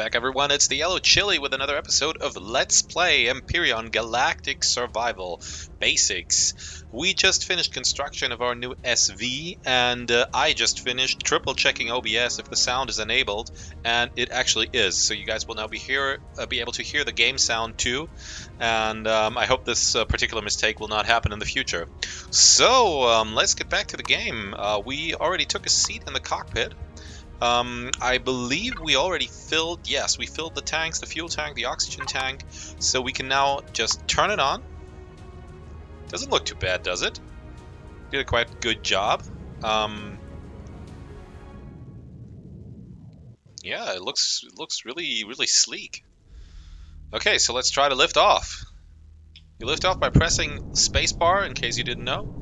back, everyone. It's the Yellow Chili with another episode of Let's Play Empyrion Galactic Survival Basics. We just finished construction of our new SV, and I just finished triple checking OBS if the sound is enabled, and it actually is. So you guys will now be able to hear the game sound too, and I hope this particular mistake will not happen in the future. So let's get back to the game. We already took a seat in the cockpit. I believe we already filled, yes, we filled the tanks, the fuel tank, the oxygen tank, so we can now just turn it on. Doesn't look too bad, does it? Did a quite good job. Yeah, it looks really, really sleek. Okay, so let's try to lift off. You lift off by pressing spacebar, in case you didn't know.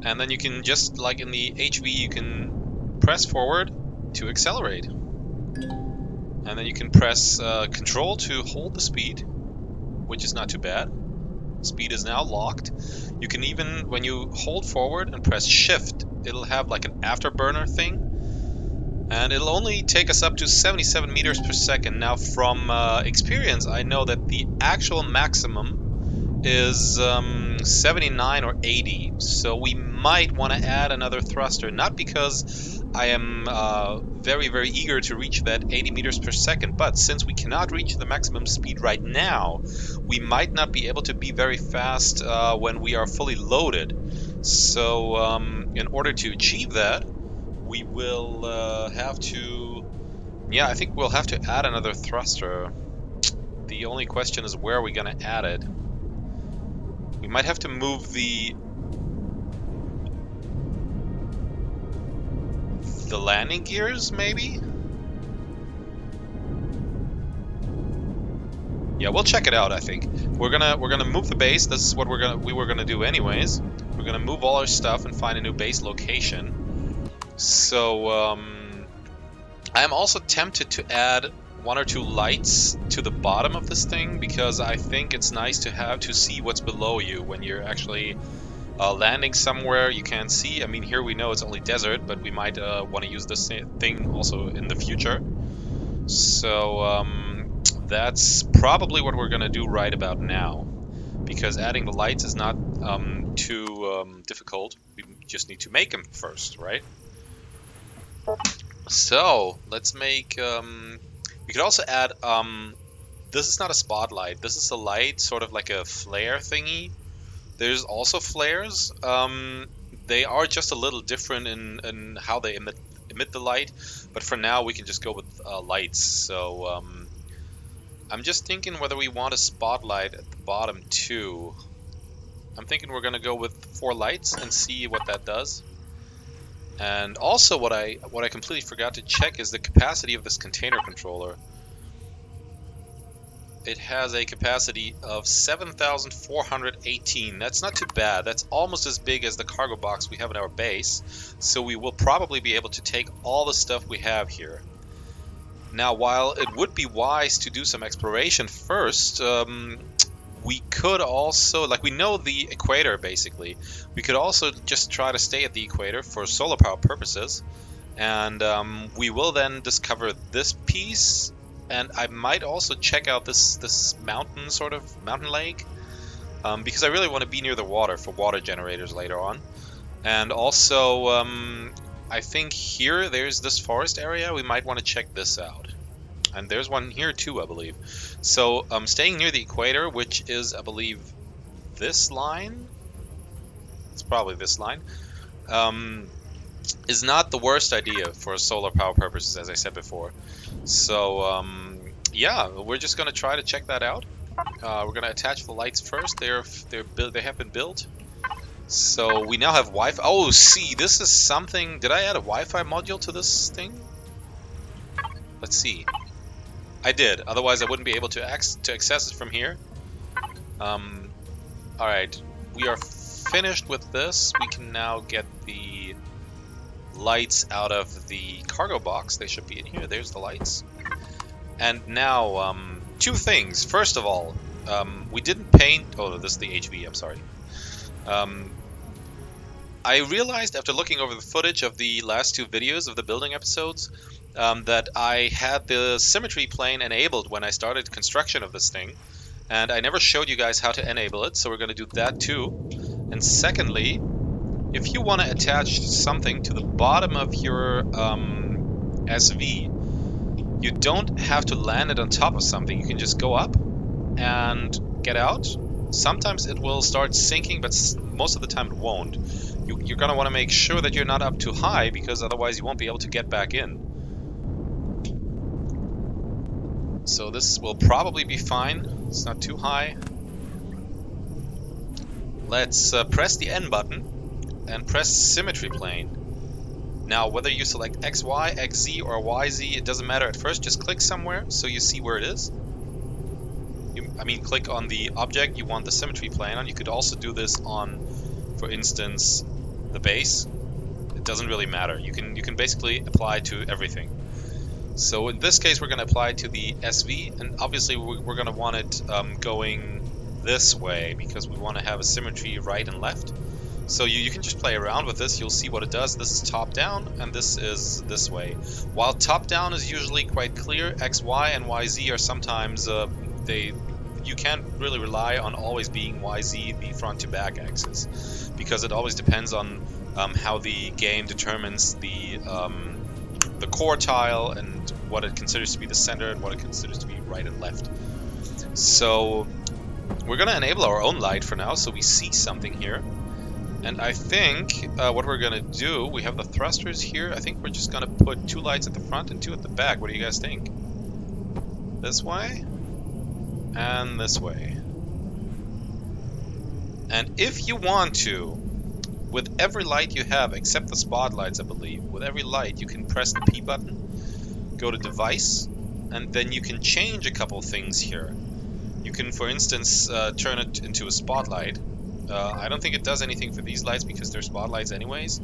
And then you can just, like in the HV, you can press forward to accelerate. And then you can press control to hold the speed, which is not too bad. Speed is now locked. You can even, when you hold forward and press shift, it'll have like an afterburner thing. And it'll only take us up to 77 meters per second. Now from experience, I know that the actual maximum is 79 or 80. So we might want to add another thruster, not because I am very, very eager to reach that 80 meters per second, but since we cannot reach the maximum speed right now, we might not be able to be very fast when we are fully loaded. So in order to achieve that, we will have to, yeah, I think we'll have to add another thruster. The only question is where are we going to add it? We might have to move the landing gears, maybe? Yeah, we'll check it out, I think. We're gonna move the base. This is what we were gonna do anyways. We're gonna move all our stuff and find a new base location. So I am also tempted to add one or two lights to the bottom of this thing, because I think it's nice to have to see what's below you when you're actually landing somewhere you can't see. I mean, here we know it's only desert, but we might want to use this thing also in the future. So that's probably what we're going to do right about now, because adding the lights is not too difficult. We just need to make them first, right? So let's make... we could also add... this is not a spotlight. This is a light, sort of like a flare thingy. There's also flares. They are just a little different in how they emit the light, but for now we can just go with lights. So I'm just thinking whether we want a spotlight at the bottom too. I'm thinking we're gonna go with 4 lights and see what that does. And also what I completely forgot to check is the capacity of this container controller. It has a capacity of 7,418. That's not too bad. That's almost as big as the cargo box we have in our base. So we will probably be able to take all the stuff we have here. Now, while it would be wise to do some exploration first, we could also, like, we know the equator basically. We could also just try to stay at the equator for solar power purposes. And we will then discover this piece. And I might also check out this mountain, sort of mountain lake, because I really want to be near the water for water generators later on. And also, I think here there's this forest area. We might want to check this out. And there's one here too, I believe. So staying near the equator, which is, I believe, this line. It's probably this line. Is not the worst idea for solar power purposes, as I said before. So yeah, we're just gonna try to check that out. We're gonna attach the lights first. They have been built. So we now have Wi-Fi. Oh, see, this is something. Did I add a Wi-Fi module to this thing? Let's see. I did. Otherwise, I wouldn't be able to access it from here. All right, we are finished with this. We can now get the lights out of the cargo box. They should be in here. There's the lights. And now, 2 things. First of all, we didn't paint... Oh, this is the HV, I'm sorry. I realized after looking over the footage of the last 2 videos of the building episodes that I had the symmetry plane enabled when I started construction of this thing, and I never showed you guys how to enable it, so we're going to do that too. And secondly, if you want to attach something to the bottom of your SV, you don't have to land it on top of something. You can just go up and get out. Sometimes it will start sinking, but most of the time it won't. You're going to want to make sure that you're not up too high, because otherwise you won't be able to get back in. So this will probably be fine. It's not too high. Let's press the N button and press symmetry plane. Now, whether you select XY, XZ, or YZ, it doesn't matter at first. Just click somewhere so you see where it is. Click on the object you want the symmetry plane on. You could also do this on, for instance, the base. It doesn't really matter. You can basically apply to everything. So in this case, we're going to apply to the SV, and obviously we're going to want it going this way because we want to have a symmetry right and left. So you can just play around with this. You'll see what it does. This is top down, and this is this way. While top down is usually quite clear, X, Y, and YZ are sometimes you can't really rely on always being YZ the front to back axis, because it always depends on how the game determines the core tile and what it considers to be the center and what it considers to be right and left. So we're going to enable our own light for now, so we see something here. And I think what we're going to do, we have the thrusters here. I think we're just going to put 2 lights at the front and 2 at the back. What do you guys think? This way and this way. And if you want to, with every light you have, except the spotlights, I believe, with every light you can press the P button, go to device, and then you can change a couple things here. You can, for instance, turn it into a spotlight. I don't think it does anything for these lights because they're spotlights anyways.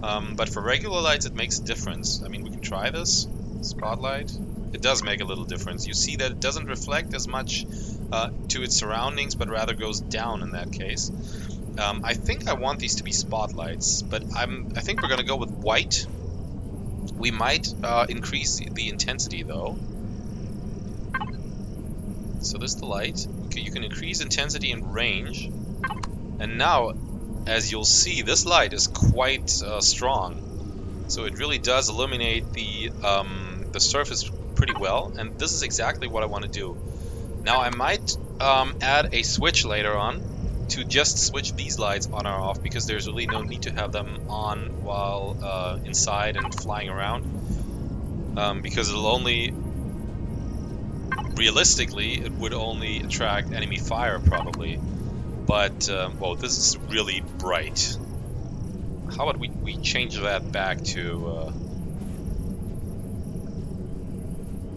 But for regular lights it makes a difference. I mean, we can try this. Spotlight. It does make a little difference. You see that it doesn't reflect as much to its surroundings, but rather goes down in that case. I think I want these to be spotlights, but I think we're going to go with white. We might increase the intensity though. So this is the light. Okay, you can increase intensity and range. And now, as you'll see, this light is quite strong. So it really does illuminate the surface pretty well. And this is exactly what I want to do. Now I might add a switch later on to just switch these lights on or off, because there's really no need to have them on while inside and flying around. Because it'll only... Realistically, it would only attract enemy fire probably. But, well, this is really bright. How about we change that back to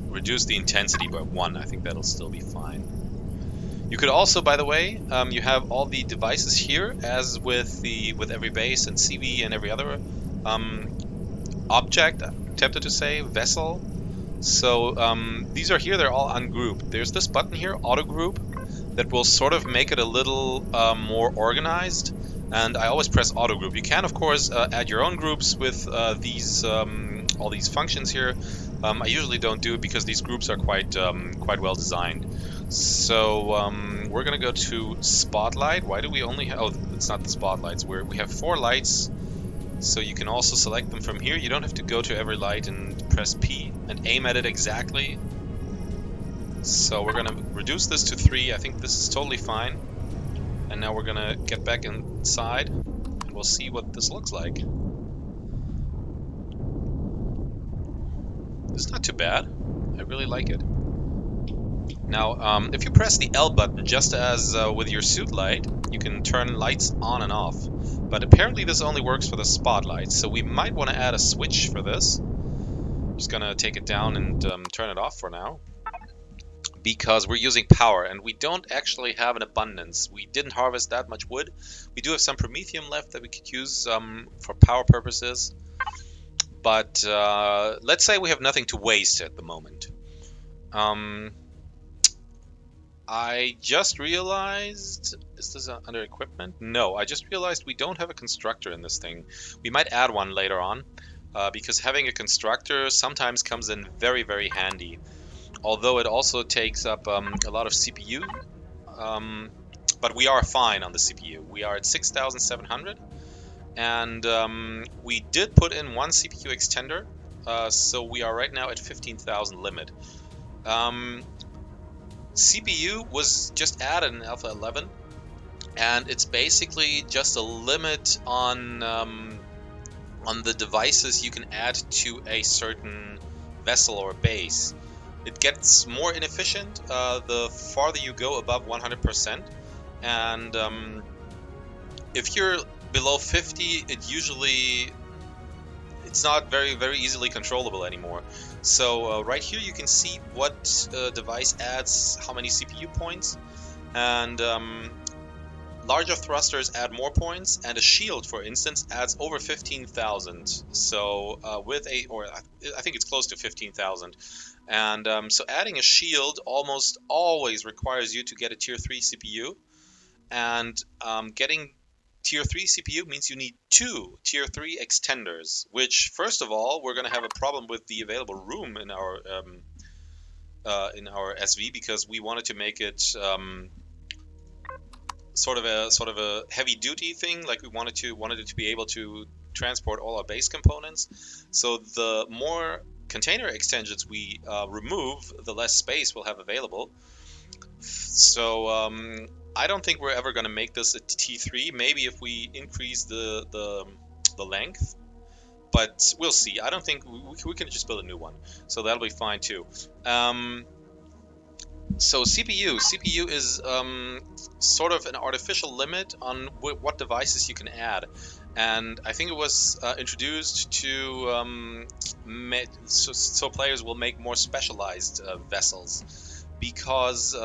reduce the intensity by 1. I think that'll still be fine. You could also, by the way, you have all the devices here, as with every base and CV and every other object, I'm tempted to say, vessel. So these are here, they're all ungrouped. There's this button here, auto group, that will sort of make it a little more organized, and I always press auto group. You can of course add your own groups with these all these functions here. I usually don't do it because these groups are quite well designed. So we're gonna go to spotlight. Why do we only have, oh, it's not the spotlights, we have 4 lights, so you can also select them from here. You don't have to go to every light and press P and aim at it exactly. So we're gonna reduce this to 3. I think this is totally fine. And now we're gonna get back inside and we'll see what this looks like. It's not too bad. I really like it. Now, if you press the L button, just as with your suit light, you can turn lights on and off. But apparently this only works for the spotlights, so we might want to add a switch for this. I'm just gonna take it down and turn it off for now, because we're using power and we don't actually have an abundance. We didn't harvest that much wood. We do have some promethium left that we could use for power purposes, but let's say we have nothing to waste at the moment. I just realized, is this under equipment? No, I just realized we don't have a constructor in this thing. We might add one later on. because having a constructor sometimes comes in very, very handy. Although it also takes up a lot of CPU, but we are fine on the CPU. We are at 6,700, and we did put in one CPU extender, so we are right now at 15,000 limit. CPU was just added in Alpha 11, and it's basically just a limit on the devices you can add to a certain vessel or base. It gets more inefficient the farther you go above 100%, and if you're below 50, it's not very easily controllable anymore. So right here you can see what device adds how many CPU points, and larger thrusters add more points, and a shield, for instance, adds over 15,000. So I think it's close to 15,000. And so adding a shield almost always requires you to get a tier 3 CPU, and getting tier 3 CPU means you need 2 tier 3 extenders, which first of all, we're going to have a problem with the available room in our SV, because we wanted to make it sort of a heavy duty thing. Like we wanted it to be able to transport all our base components. So the more container extensions we remove, the less space we'll have available. So I don't think we're ever going to make this a T3. Maybe if we increase the length, but we'll see. I don't think we can just build a new one, so that'll be fine too. So CPU is sort of an artificial limit on what devices you can add, and I think it was introduced to so players will make more specialized vessels, because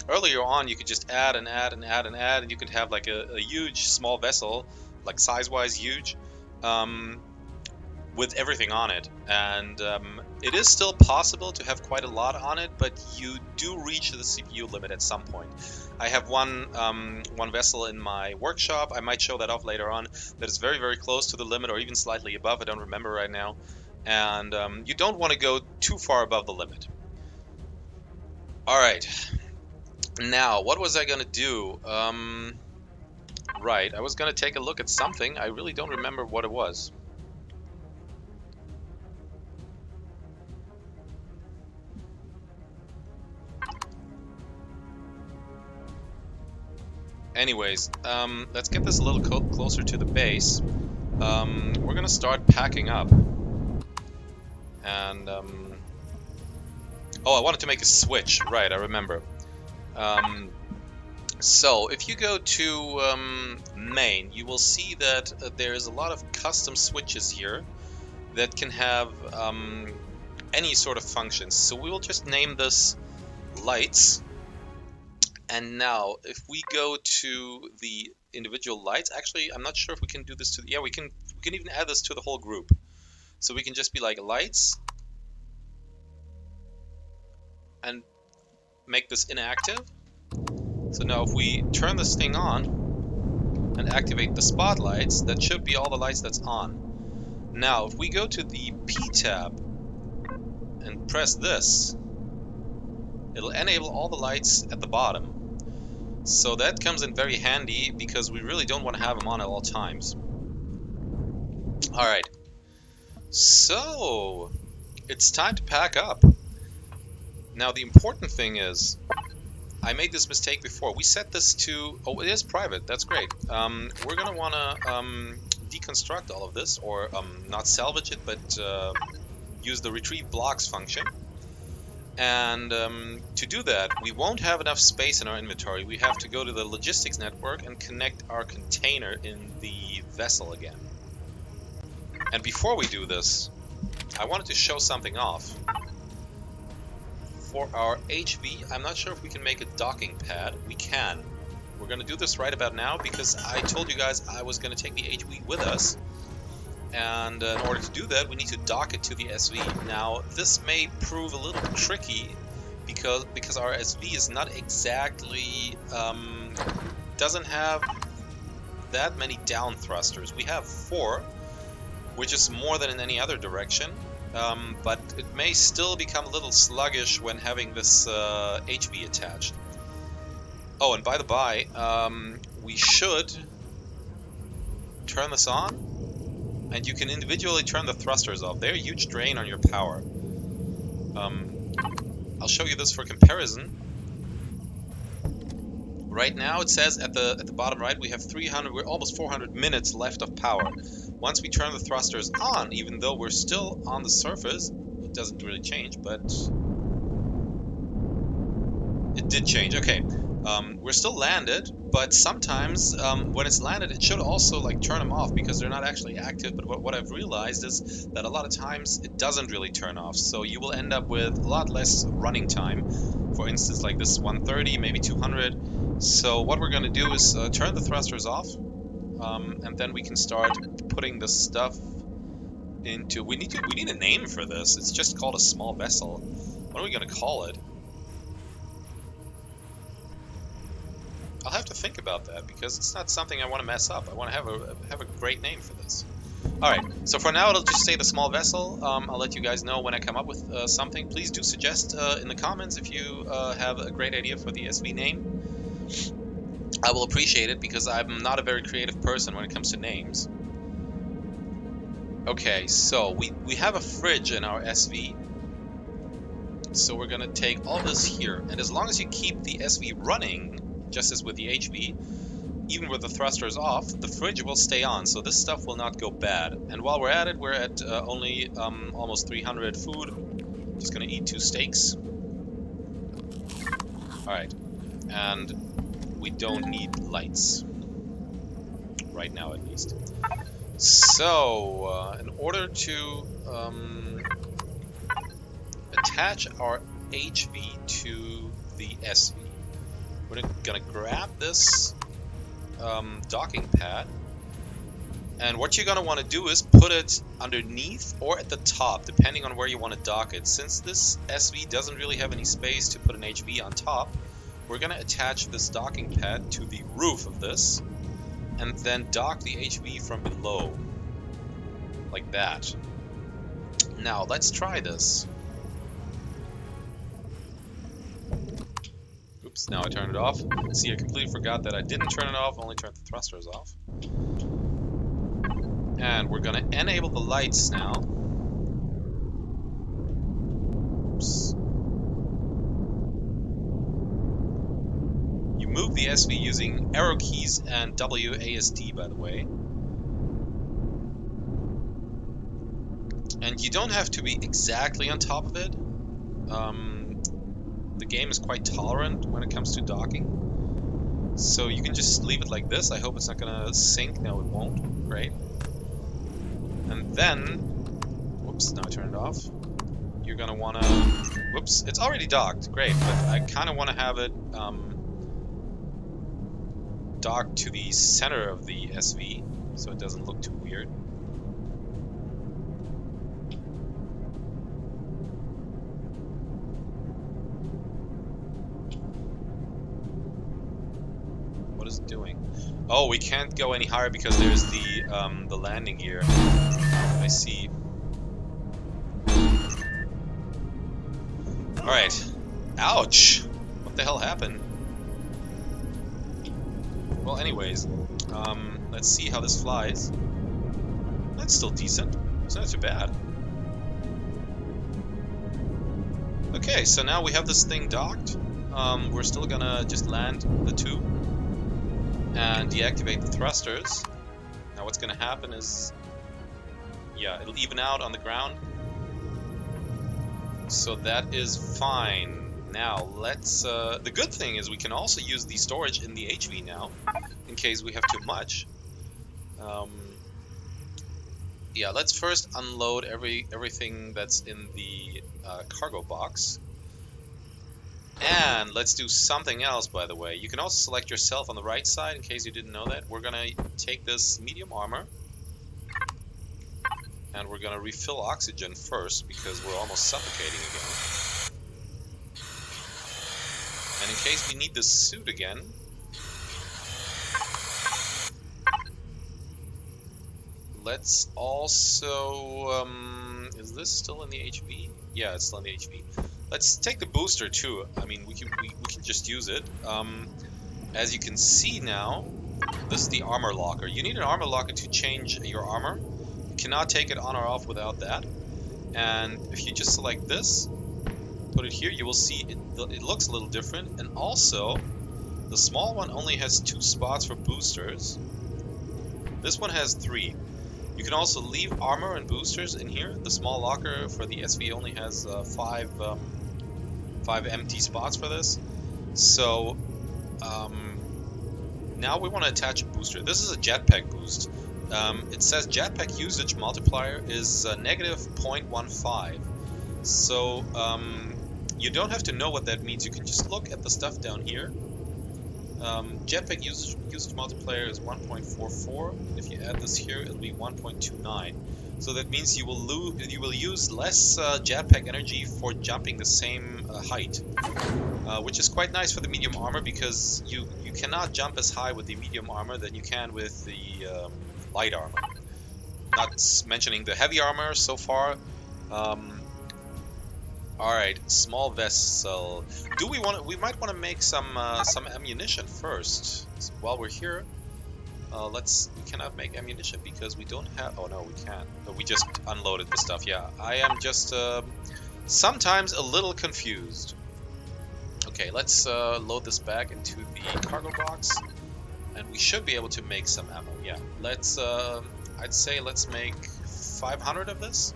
earlier on you could just add and add and add and add, and you could have like a huge small vessel, like size-wise huge, with everything on it, and it is still possible to have quite a lot on it, but you do reach the CPU limit at some point. I have one vessel in my workshop. I might show that off later on, that is very close to the limit, or even slightly above. I don't remember right now, and you don't want to go too far above the limit. All right, now what was I gonna do? Right, I was gonna take a look at something. I really don't remember what it was. Anyways, let's get this a little closer to the base. We're gonna start packing up. And, oh, I wanted to make a switch. Right, I remember. So, if you go to main, you will see that there's a lot of custom switches here that can have any sort of functions. So we will just name this lights. And now, if we go to the individual lights, actually, I'm not sure if we can do this to... Yeah, we can even add this to the whole group. So we can just be like lights and make this inactive. So now if we turn this thing on and activate the spotlights, that should be all the lights that's on. Now, if we go to the P tab and press this, it'll enable all the lights at the bottom. So that comes in very handy, because we really don't want to have them on at all times. Alright, so it's time to pack up. Now the important thing is, I made this mistake before. We set this to... Oh, it is private. That's great. We're going to want to deconstruct all of this, or not salvage it, but use the retrieve blocks function. And to do that, we won't have enough space in our inventory. We have to go to the logistics network and connect our container in the vessel again. And before we do this, I wanted to show something off. For our HV, I'm not sure if we can make a docking pad. We can. We're going to do this right about now, because I told you guys I was going to take the HV with us. And in order to do that, we need to dock it to the SV. Now, this may prove a little tricky, because our SV is not exactly... doesn't have that many down thrusters. We have 4, which is more than in any other direction. But it may still become a little sluggish when having this HV attached. Oh, and by the by, we should turn this on, and you can individually turn the thrusters off. They're a huge drain on your power. I'll show you this for comparison. Right now it says at the bottom right we have 300, we're almost 400 minutes left of power. Once we turn the thrusters on, even though we're still on the surface, it doesn't really change, but it did change. Okay, we're still landed, but sometimes when it's landed it should also like turn them off because they're not actually active. But what I've realized is that a lot of times it doesn't really turn off, so you will end up with a lot less running time. For instance, like this 130, maybe 200. So what we're going to do is turn the thrusters off, and then we can start putting this stuff into... We need a name for this. It's just called a small vessel. What are we going to call it? I'll have to think about that because it's not something I want to mess up. I want to have a great name for this. Alright, so for now it'll just say the small vessel. I'll let you guys know when I come up with something. Please do suggest in the comments if you have a great idea for the SV name. I will appreciate it because I'm not a very creative person when it comes to names. Okay, so we have a fridge in our SV. So we're gonna take all this here, and as long as you keep the SV running, just as with the HV, even with the thrusters off, the fridge will stay on, so this stuff will not go bad. And while we're at it, we're at only almost 300 food. Just gonna eat 2 steaks. Alright, and we don't need lights. Right now, at least. So, in order to attach our HV to the SV, we're gonna grab this docking pad, and what you're gonna want to do is put it underneath or at the top, depending on where you want to dock it. Since this SV doesn't really have any space to put an HV on top, we're gonna attach this docking pad to the roof of this, and then dock the HV from below, like that. Now let's try this. Oops, now I turned it off. See, I completely forgot that I didn't turn it off, only turned the thrusters off. And we're gonna enable the lights now. Oops. You move the SV using arrow keys and WASD, by the way. And you don't have to be exactly on top of it. The game is quite tolerant when it comes to docking. So you can just leave it like this. I hope it's not gonna sink. No, it won't. Great. And then, whoops, now I turn it off. You're gonna wanna, whoops, it's already docked. Great, but I kinda wanna have it docked to the center of the SV so it doesn't look too weird. What is it doing? Oh, we can't go any higher because there's the landing gear. I see. Alright. Ouch! What the hell happened? Well, anyways, let's see how this flies. That's still decent. It's not too bad. Okay, so now we have this thing docked. We're still gonna just land the tube and deactivate the thrusters. Now what's gonna happen is, yeah, it'll even out on the ground. So that is fine. Now let's, the good thing is we can also use the storage in the HV now, in case we have too much. Yeah, let's first unload everything that's in the cargo box. And let's do something else, by the way. You can also select yourself on the right side, in case you didn't know that. We're gonna take this medium armor, and we're gonna refill oxygen first, because we're almost suffocating again. And in case we need this suit again, let's also... is this still in the HV? Yeah, it's still in the HV. Let's take the booster too. I mean, we can just use it. As you can see now, this is the armor locker. You need an armor locker to change your armor. You cannot take it on or off without that. And if you just select this, put it here, you will see it looks a little different. And also, the small one only has 2 spots for boosters. This one has 3. You can also leave armor and boosters in here. The small locker for the SV only has 5 empty spots for this. So now we want to attach a booster. This is a jetpack boost. It says jetpack usage multiplier is negative 0.15. So you don't have to know what that means. You can just look at the stuff down here. Jetpack usage multiplier is 1.44. If you add this here, it'll be 1.29. So that means you will use less jetpack energy for jumping the same height, which is quite nice for the medium armor, because you cannot jump as high with the medium armor than you can with the light armor. Not mentioning the heavy armor so far. Alright, small vessel. We might want to make some ammunition first. So while we're here, we cannot make ammunition because we don't have... Oh no, we can't. No, we just unloaded the stuff. Yeah, I am just sometimes a little confused. Okay, let's load this back into the cargo box, and we should be able to make some ammo. Yeah, let's. I'd say let's make 500 of this.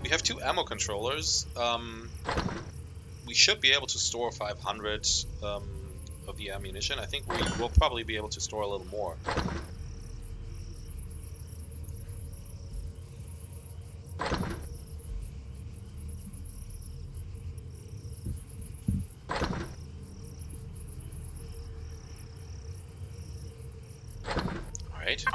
We have 2 ammo controllers. We should be able to store 500 of the ammunition. I think we will probably be able to store a little more. Alright.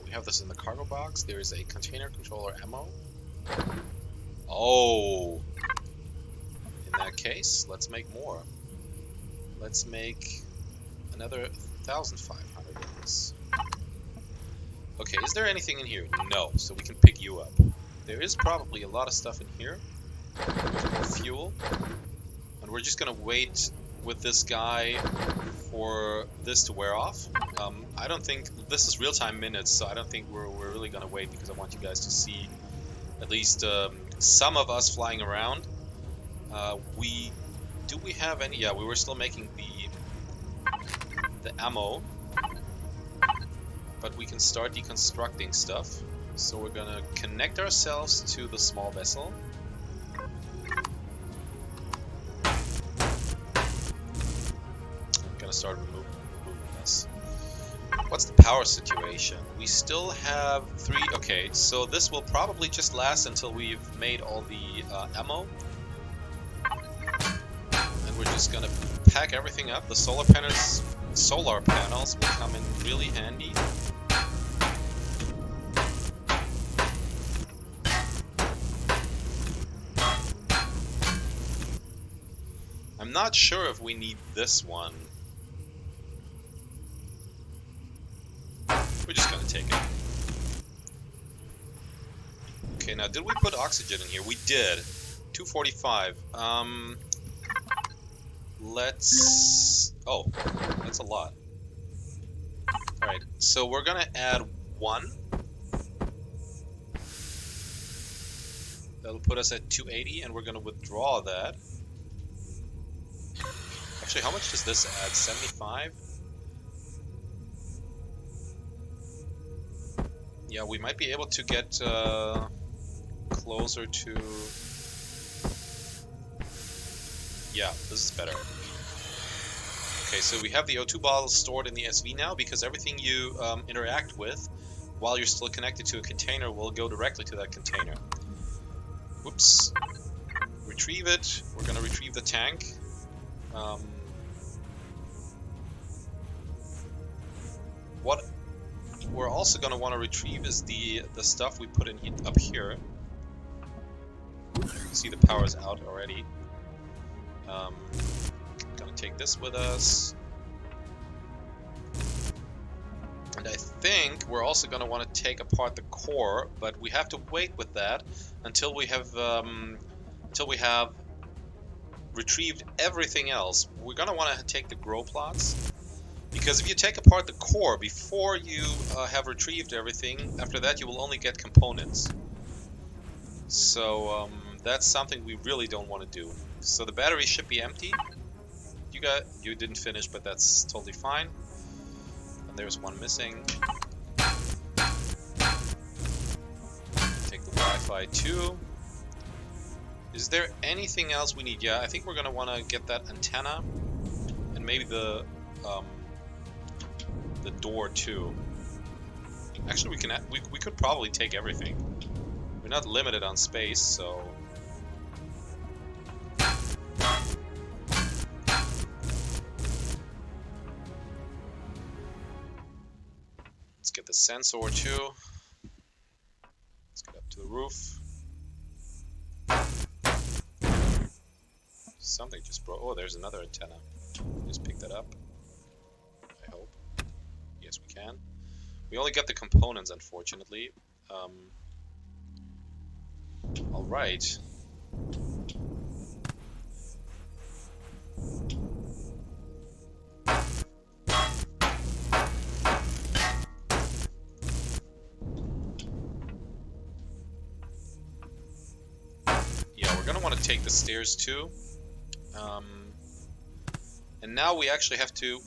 We have this in the cargo box. There is a container controller ammo. Oh! In that case, let's make more. Let's make another 1,500 of this. Okay, is there anything in here? No, so we can pick you up. There is probably a lot of stuff in here. There's more fuel. And we're just gonna wait with this guy for this to wear off. I don't think this is real-time minutes, so I don't think we're really gonna wait, because I want you guys to see at least some of us flying around. Do we have any? Yeah, we were still making the ammo, but we can start deconstructing stuff. So we're gonna connect ourselves to the small vessel. I'm gonna start removing this. What's the power situation? We still have 3. Okay, so this will probably just last until we've made all the ammo. And we're just gonna pack everything up. The solar panels will come in really handy. I'm not sure if we need this one. We're just gonna take it. Okay, now did we put oxygen in here? We did. 245. Let's... Oh, that's a lot. Alright, so we're gonna add 1. That'll put us at 280, and we're gonna withdraw that. Actually, how much does this add? 75? Yeah, we might be able to get closer to... Yeah, this is better. Okay, so we have the O2 bottles stored in the SV now, because everything you interact with while you're still connected to a container will go directly to that container. Whoops. Retrieve it. We're going to retrieve the tank. What we're also going to want to retrieve is the stuff we put in up here. You can see the power's out already. Gonna take this with us. And I think we're also going to want to take apart the core, but we have to wait with that until we have retrieved everything else. We're going to want to take the grow plots, because if you take apart the core before you have retrieved everything, after that you will only get components. So that's something we really don't want to do. So the battery should be empty. You didn't finish, but that's totally fine. And there's one missing. Take the Wi-Fi too. Is there anything else we need? Yeah, I think we're gonna want to get that antenna, and maybe the door too. Actually, we could probably take everything. We're not limited on space, so. Let's get the sensor too. Let's get up to the roof. Something just broke. Oh, there's another antenna. Just pick that up. I hope. Yes, we can. We only got the components, unfortunately. All right. Yeah, we're gonna want to take the stairs too. And now we actually have to,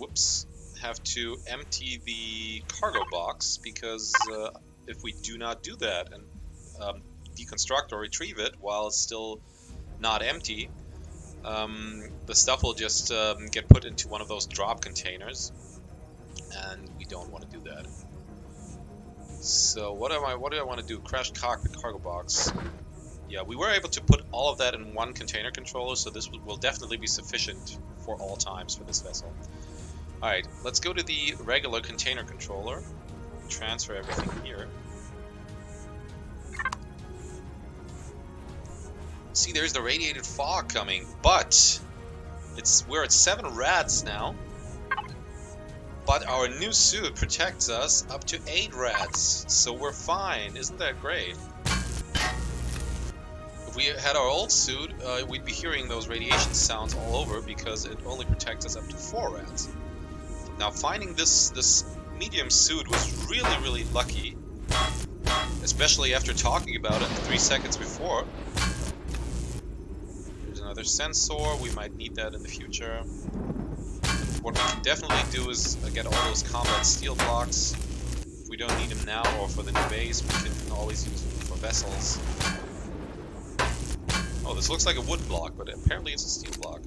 empty the cargo box, because if we do not do that and deconstruct or retrieve it while it's still not empty, the stuff will just get put into one of those drop containers, and we don't want to do that. So what do I want to do? Crash cockpit cargo box. Yeah, we were able to put all of that in one container controller, so this will definitely be sufficient for all times for this vessel. Alright, let's go to the regular container controller. Transfer everything here. See, there's the radiated fog coming, but we're at 7 rads now. But our new suit protects us up to 8 rads, so we're fine. Isn't that great? If we had our old suit, we'd be hearing those radiation sounds all over, because it only protects us up to 4 rads. Now, finding this medium suit was really, really lucky, especially after talking about it 3 seconds before. There's another sensor. We might need that in the future. What we can definitely do is get all those combat steel blocks. If we don't need them now or for the new base, we can always use them for vessels. Oh, this looks like a wood block, but apparently it's a steel block.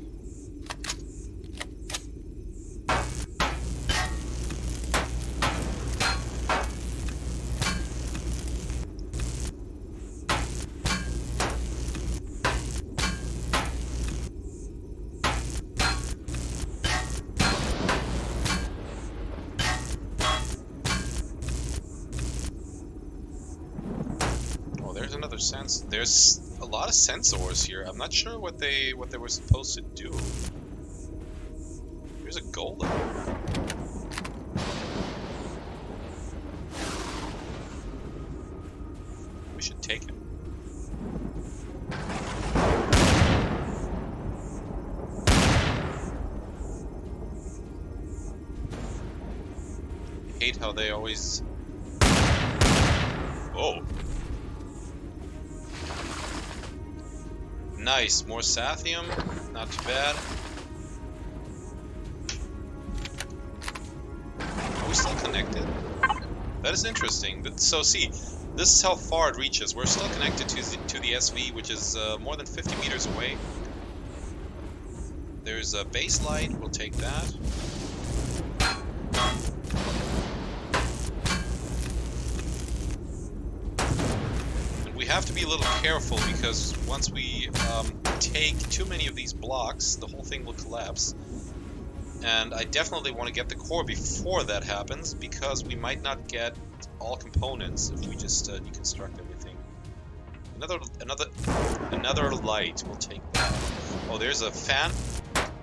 There's a lot of sensors here. I'm not sure what they were supposed to do. There's a golem. We should take him. I hate how they always. Oh. Nice, more Sathium, not too bad. Are we still connected? That is interesting. So see, this is how far it reaches. We're still connected to the SV, which is more than 50 meters away. There's a base light, we'll take that. We have to be a little careful, because once we take too many of these blocks, the whole thing will collapse. And I definitely want to get the core before that happens, because we might not get all components if we just deconstruct everything. Another light, we'll take that. Oh, there's a fan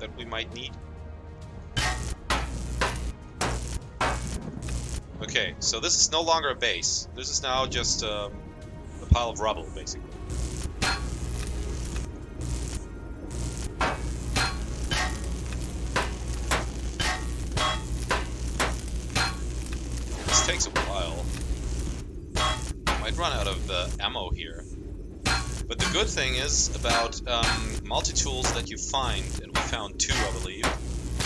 that we might need. Okay, Okay, so this is no longer a base. This is now just a pile of rubble, basically. This takes a while. Might run out of ammo here. But the good thing is about multi-tools that you find, and we found 2, I believe,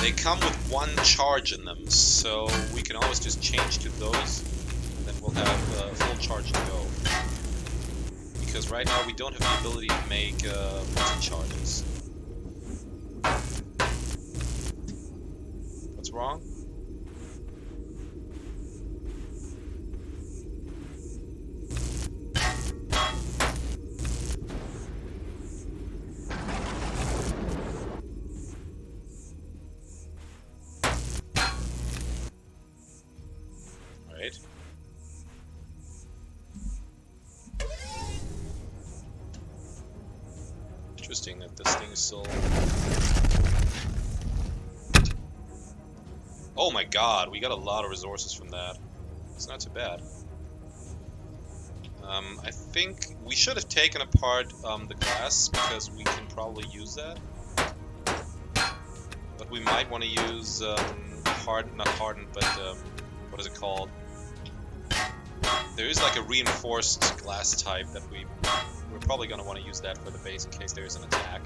they come with 1 charge in them, so we can always just change to those, and then we'll have full charge to go. Because right now we don't have the ability to make multi-charges. What's wrong? Right. Interesting that this thing is still... Oh my god, we got a lot of resources from that. It's not too bad. I think we should have taken apart the glass, because we can probably use that. But we might want to use not hardened, but what is it called? There is like a reinforced glass type that we're probably going to want to use that for the base in case there is an attack,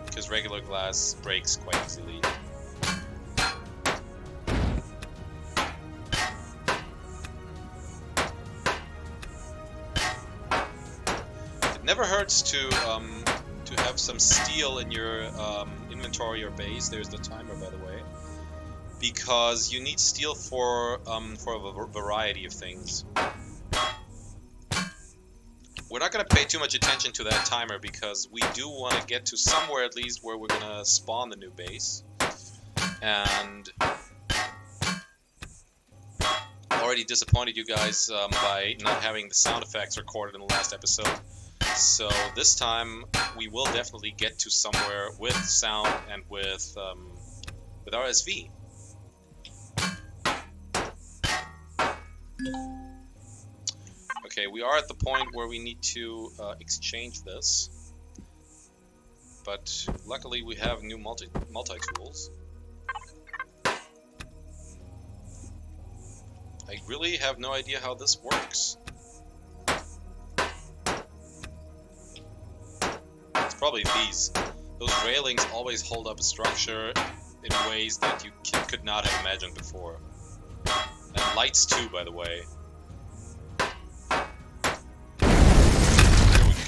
because regular glass breaks quite easily. It never hurts to have some steel in your inventory or base. There's the timer, by the way, because you need steel for a variety of things. We're not going to pay too much attention to that timer because we do want to get to somewhere at least where we're going to spawn the new base. And already disappointed you guys by not having the sound effects recorded in the last episode. So this time we will definitely get to somewhere with sound and with RSV. Okay, we are at the point where we need to exchange this, but luckily we have new multi-tools. I really have no idea how this works. It's probably these. Those railings always hold up a structure in ways that you could not have imagined before. And lights too, by the way.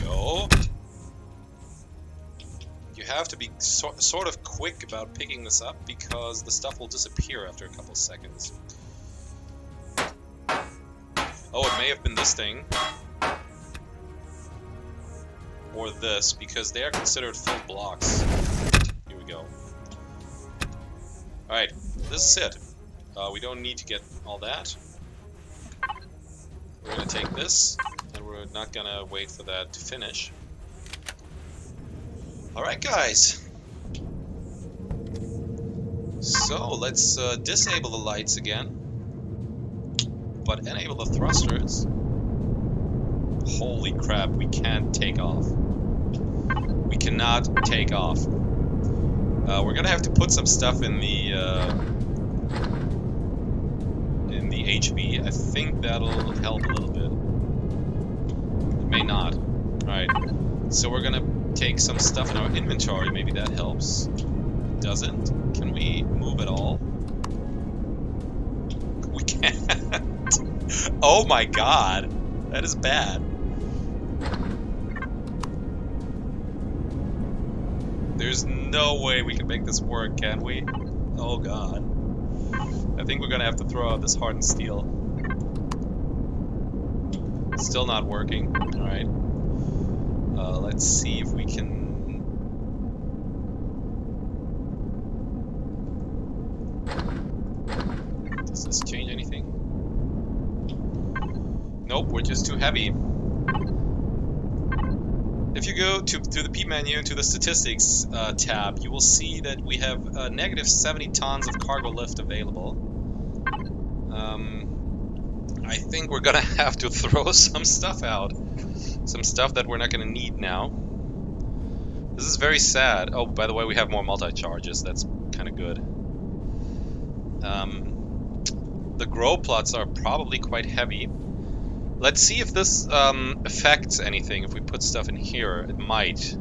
Go. You have to be sort of quick about picking this up because the stuff will disappear after a couple seconds. Oh, it may have been this thing. Or this, because they are considered full blocks. Here we go. Alright, this is it. We don't need to get all that. We're gonna take this. We're not gonna wait for that to finish. Alright guys, so let's disable the lights again, but enable the thrusters. Holy crap, we can't take off. We cannot take off. We're gonna have to put some stuff in the HV. I think that'll help a little bit. May not. Alright, so we're gonna take some stuff in our inventory, maybe that helps. It doesn't. Can we move at all? We can't. Oh my god, that is bad. There's no way we can make this work, can we? Oh god. I think we're gonna have to throw out this hardened steel. Still not working. Alright. Let's see if we can... Does this change anything? Nope, we're just too heavy. If you go to the P menu and to the statistics tab, you will see that we have negative 70 tons of cargo lift available. I think we're gonna have to throw some stuff out. Some stuff that we're not gonna need now. This is very sad. Oh, by the way, we have more multi-charges. That's kind of good. The grow plots are probably quite heavy. Let's see if this affects anything. If we put stuff in here, it might.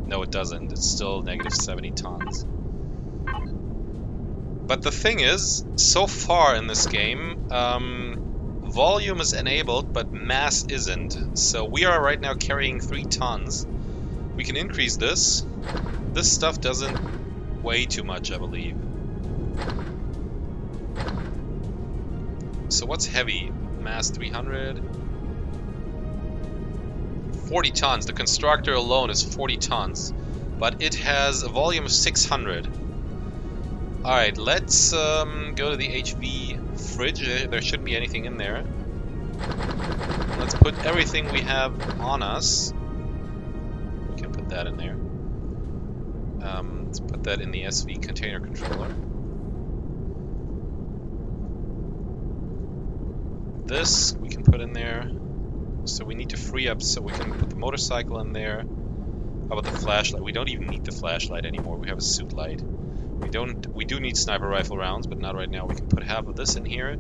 No, it doesn't. It's still negative 70 tons. But the thing is, so far in this game, volume is enabled, but mass isn't. So we are right now carrying 3 tons. We can increase this. This stuff doesn't weigh too much, I believe. So what's heavy? Mass 300. 40 tons. The constructor alone is 40 tons. But it has a volume of 600. Alright, let's go to the HV fridge. There shouldn't be anything in there. Let's put everything we have on us. We can put that in there. Let's put that in the SV container controller. This we can put in there. So we need to free up so we can put the motorcycle in there. How about the flashlight? We don't even need the flashlight anymore. We have a suit light. We do need sniper rifle rounds, but not right now. We can put half of this in here.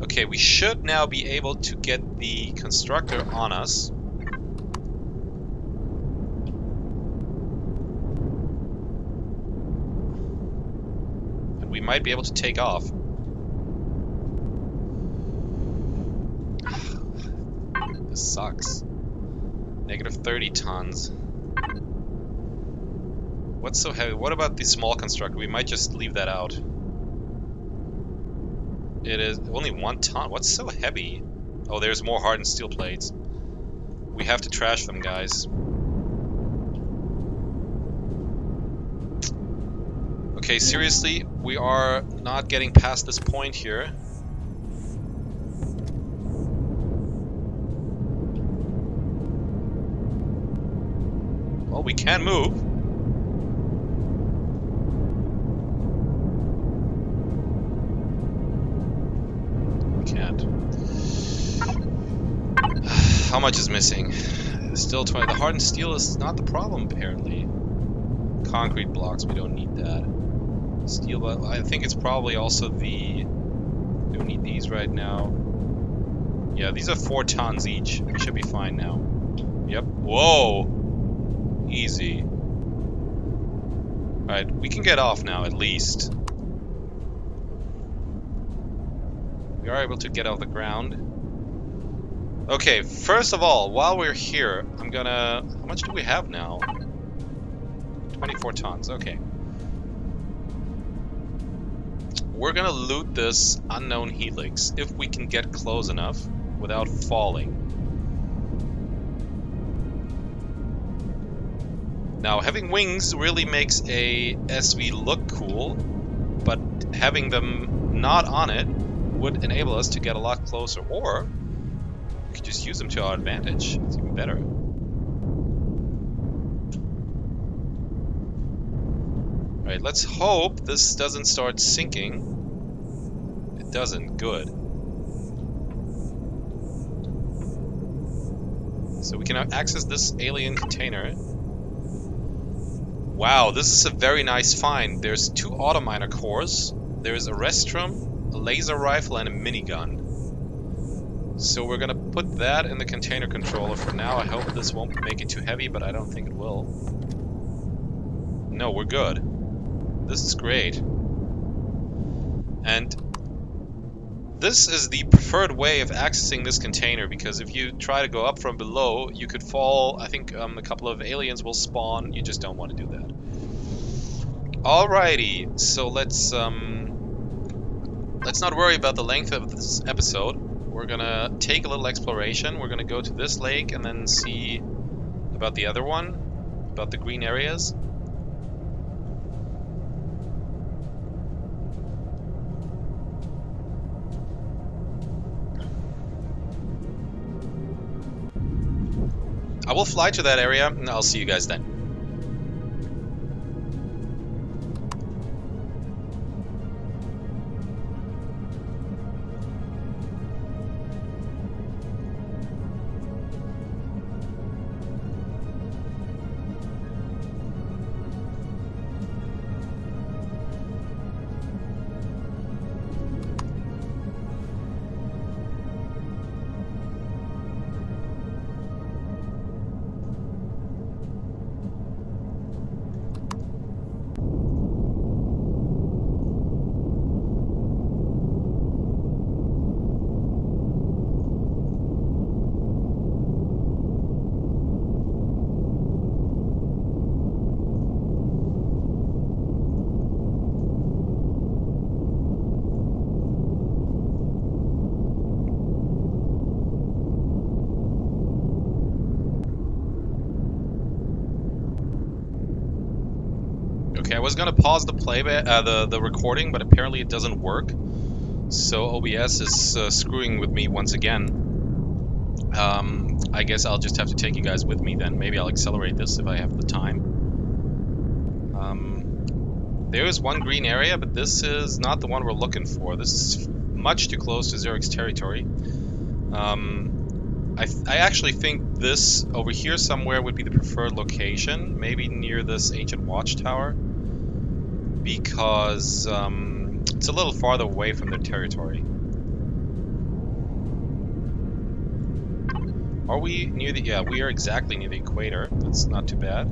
Okay, we should now be able to get the constructor on us. And we might be able to take off. This sucks. Negative 30 tons. What's so heavy? What about the small constructor? We might just leave that out. It is only 1 ton. What's so heavy? Oh, there's more hardened steel plates. We have to trash them, guys. Okay, seriously, we are not getting past this point here. Well, we can move. How much is missing? Still 20. The hardened steel is not the problem, apparently. Concrete blocks, we don't need that. Steel, but I think it's probably also the... We don't need these right now. Yeah, these are 4 tons each. We should be fine now. Yep. Whoa! Easy. Alright, we can get off now, at least. We are able to get off the ground. Okay, first of all, while we're here, I'm gonna... How much do we have now? 24 tons, okay. We're gonna loot this unknown helix, if we can get close enough without falling. Now, having wings really makes a SV look cool, but having them not on it would enable us to get a lot closer, or we could just use them to our advantage. It's even better. Alright, let's hope this doesn't start sinking. It doesn't. Good. So we can now access this alien container. Wow, this is a very nice find. There's 2 autominer cores. There's a restroom, a laser rifle, and a minigun. So we're gonna put that in the container controller for now. I hope this won't make it too heavy, but I don't think it will. No, we're good. This is great. And this is the preferred way of accessing this container, because if you try to go up from below, you could fall. I think a couple of aliens will spawn. You just don't want to do that. Alrighty, so let's not worry about the length of this episode. We're gonna take a little exploration. We're gonna go to this lake and then see about the other one, about the green areas. I will fly to that area and I'll see you guys then. was gonna pause the playback, the recording, but apparently it doesn't work. So OBS is screwing with me once again. I guess I'll just have to take you guys with me then. Maybe I'll accelerate this if I have the time. There is one green area, but this is not the one we're looking for. This is much too close to Zurich's territory. I actually think this over here somewhere would be the preferred location, maybe near this ancient watchtower, because it's a little farther away from their territory. Are we near the... Yeah, we are exactly near the equator. That's not too bad.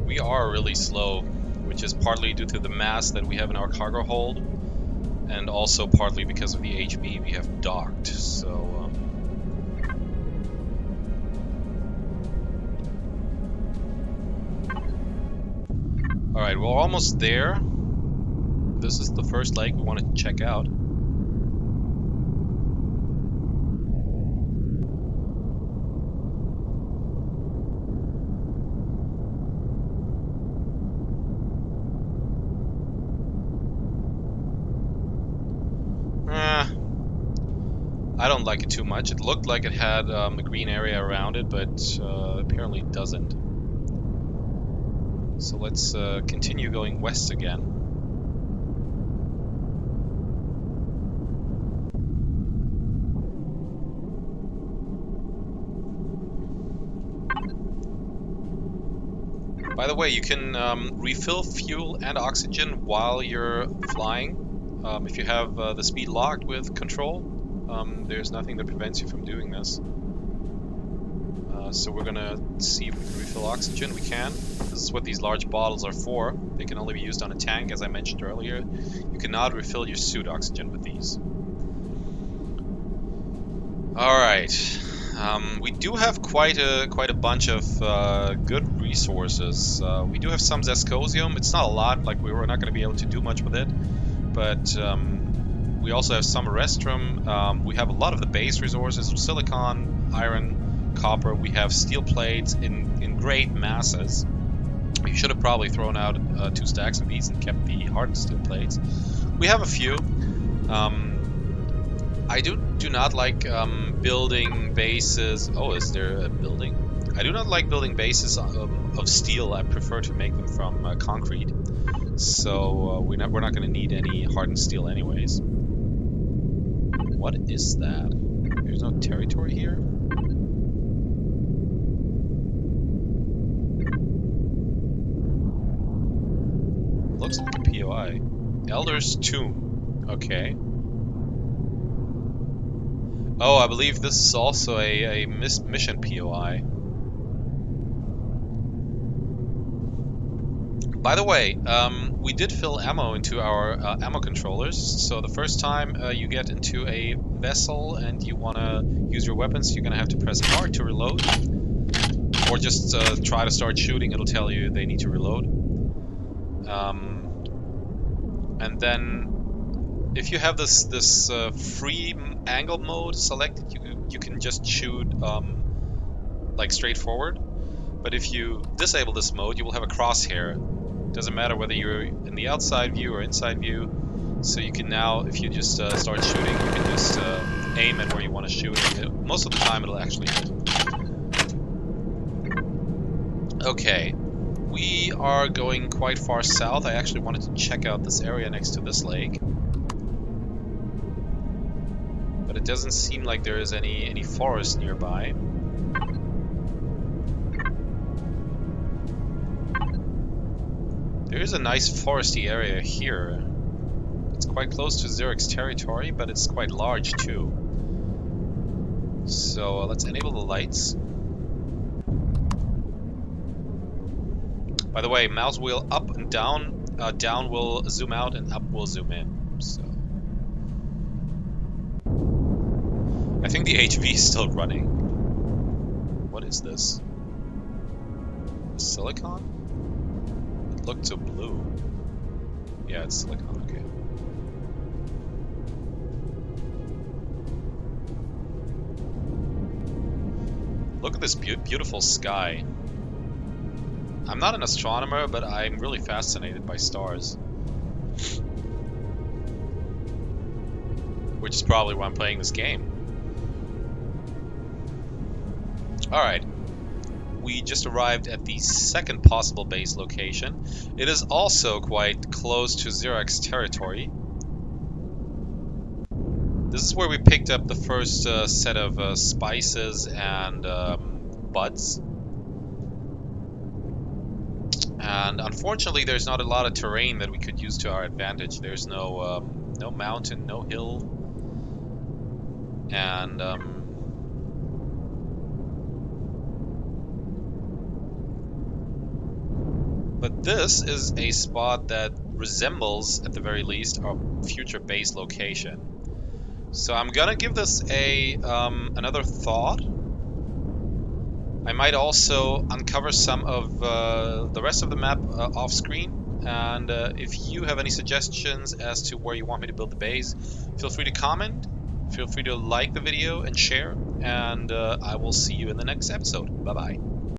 We are really slow, which is partly due to the mass that we have in our cargo hold, and also partly because of the HB we have docked, so... Alright, we're almost there. This is the first lake we want to check out. I don't like it too much. It looked like it had a green area around it, but apparently it doesn't. So let's continue going west again. By the way, you can refill fuel and oxygen while you're flying. If you have the speed locked with control. There's nothing that prevents you from doing this. So we're gonna see if we can refill oxygen. We can. This is what these large bottles are for. They can only be used on a tank, as I mentioned earlier. You cannot refill your suit oxygen with these. Alright. We do have quite a bunch of good resources. We do have some Zescosium. It's not a lot, like we're not going to be able to do much with it. But we also have some Erestrum. We have a lot of the base resources of silicon, iron, copper. We have steel plates in great masses. We should have probably thrown out 2 stacks of these and kept the hardened steel plates. We have a few. I do not like building bases. Oh, is there a building? I do not like building bases of steel. I prefer to make them from concrete. So we're not going to need any hardened steel anyways. What is that? There's no territory here? Looks like a POI. Elder's Tomb. Okay. Oh, I believe this is also a mission POI. By the way, we did fill ammo into our ammo controllers, so the first time you get into a vessel and you want to use your weapons, you're going to have to press R to reload, or just try to start shooting. It'll tell you they need to reload. And then if you have this free angle mode selected, you can just shoot like straight forward. But if you disable this mode, you will have a crosshair. Doesn't matter whether you're in the outside view or inside view. So you can now, if you just start shooting, you can just aim at where you want to shoot. Most of the time it'll actually hit. Okay, we are going quite far south. I actually wanted to check out this area next to this lake. But But it doesn't seem like there is any forest nearby. There is a nice foresty area here. It's quite close to Zurich's territory, but it's quite large too. So let's enable the lights. By the way, mouse wheel up and down. Down will zoom out and up will zoom in. So I think the HV is still running. What is this? Silicon? It looked so blue. Yeah, it's silicon, okay. Look at this beautiful sky. I'm not an astronomer, but I'm really fascinated by stars. Which is probably why I'm playing this game. Alright. We just arrived at the second possible base location. It is also quite close to Zurich's territory. This is where we picked up the first set of spices and buds. And unfortunately, there's not a lot of terrain that we could use to our advantage. There's no no mountain, no hill, and but this is a spot that resembles, at the very least, our future base location. So I'm gonna give this a another thought. I might also uncover some of the rest of the map off screen, and if you have any suggestions as to where you want me to build the base, feel free to comment, feel free to like the video and share, and I will see you in the next episode. Bye bye.